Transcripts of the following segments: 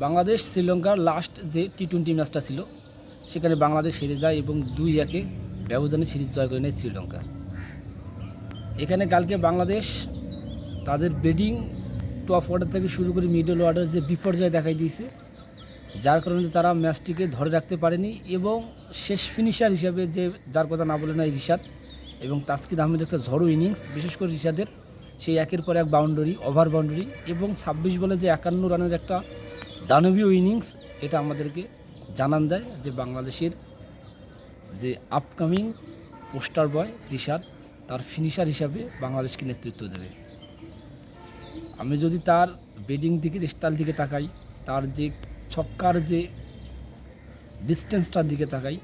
বাংলাদেশ শ্রীলঙ্কার লাস্ট যে টি-20 ম্যাচটা ছিল সেখানে বাংলাদেশ হেরে যায় এবং 2-1 ব্যবধানে সিরিজ জয় করে নেয় শ্রীলঙ্কা। এখানে কালকে বাংলাদেশ তাদের ব্যাটিং টপ অর্ডার থেকে শুরু করে মিডল অর্ডার যে বিপর্যয় দেখাই দিয়েছে, যার কারণে তারা ম্যাচটিকে ধরে রাখতে পারেনি এবং শেষ ফিনিশার হিসাবে যে যার কথা না বলে নয় রিশাদ এবং তাসকিন আহমেদের একটা ঝড়ো ইনিংস, বিশেষ করে রিশাদের সেই একের পর এক বাউন্ডারি, ওভার বাউন্ডারি এবং 26 বলে যে 51 রানের একটা দানবীয় ইনিংস, এটা আমাদেরকে জানান দেয় যে বাংলাদেশের যে আপকামিং পোস্টার বয় রিশাদ তার ফিনিশার হিসাবে বাংলাদেশকে নেতৃত্ব দেবে। আমি যদি তার ব্যাটিং দিকে স্টাইল দিকে তাকাই, তার যে ছক্কার যে ডিস্টেন্সটার দিকে তাকাই,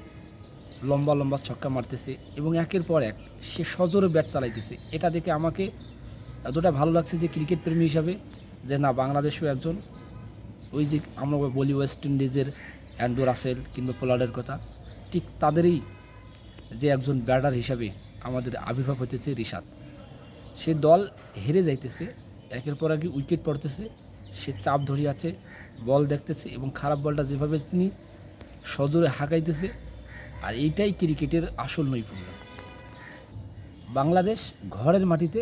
লম্বা লম্বা ছক্কা মারতেছে এবং একের পর এক সে সজোরে ব্যাট চালাইতেছে, এটা দেখে আমাকে এতটা ভালো লাগছে যে ক্রিকেট প্রেমী হিসাবে যে না, বাংলাদেশও একজন ওই যে আমরা বলি ওয়েস্ট ইন্ডিজের অ্যান্ড্রু রাসেল কিংবা পোলার্ডের কথা, ঠিক তাদেরই যে একজন ব্যাটার হিসাবে আমাদের আবির্ভাব হতেছে রিশাদ। সে দল হেরে যাইতেছে, একের পর এক উইকেট পড়তেছে, সে চাপ ধরে আছে, বল দেখতেছে এবং খারাপ বলটা যেভাবে তিনি সজোরে হাঁকাইতেছে, আর এইটাই ক্রিকেটের আসল নৈপুণ্য। বাংলাদেশ ঘরের মাটিতে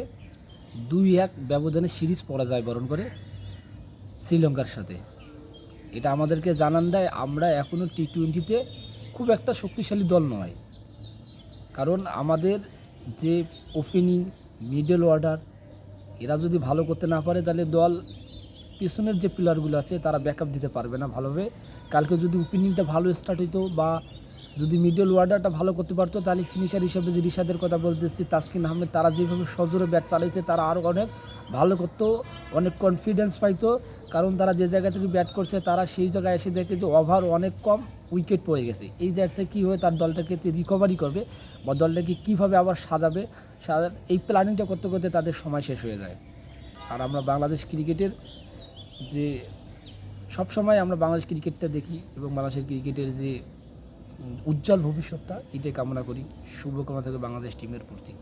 2-1 ব্যবধানে সিরিজ পরাজয় বরণ করে শ্রীলঙ্কার সাথে। এটা আমাদেরকে জানান দেয় আমরা এখনও টি-20তে খুব একটা শক্তিশালী দল নয়, কারণ আমাদের যে ওপেনিং মিডল অর্ডার এরা যদি ভালো করতে না পারে তাহলে দল পিছনের যে প্লেয়ারগুলো আছে তারা ব্যাকআপ দিতে পারবে না ভালোভাবে। কালকে যদি ওপেনিংটা ভালো স্টার্ট হতো বা যদি মিডল অর্ডারটা ভালো করতে পারতো তাহলে ফিনিশার হিসেবে যে রিশাদের কথা বলতেছি, তাসকিন আহমেদ, তারা যেভাবে সজোরে ব্যাট চালাইছে তারা আরও অনেক ভালো করতো, অনেক কনফিডেন্স পাইতো। কারণ তারা যে জায়গা থেকে ব্যাট করছে তারা সেই জায়গায় এসে দেখে যে ওভার অনেক কম, উইকেট পড়ে গেছে। এই জায়গা থেকে কী হয়ে তার দলটাকে রিকভারি করবে বা দলটাকে কীভাবে আবার সাজাবে, এই প্ল্যানিংটা করতে করতে তাদের সময় শেষ হয়ে যায়। আর আমরা বাংলাদেশ ক্রিকেটের যে সবসময় আমরা বাংলাদেশ ক্রিকেটটা দেখি এবং বাংলাদেশের ক্রিকেটের যে উজ্জ্বল ভবিষ্যৎটা এটাই কামনা করি। শুভকামনা থেকে বাংলাদেশ টিমের প্রতি।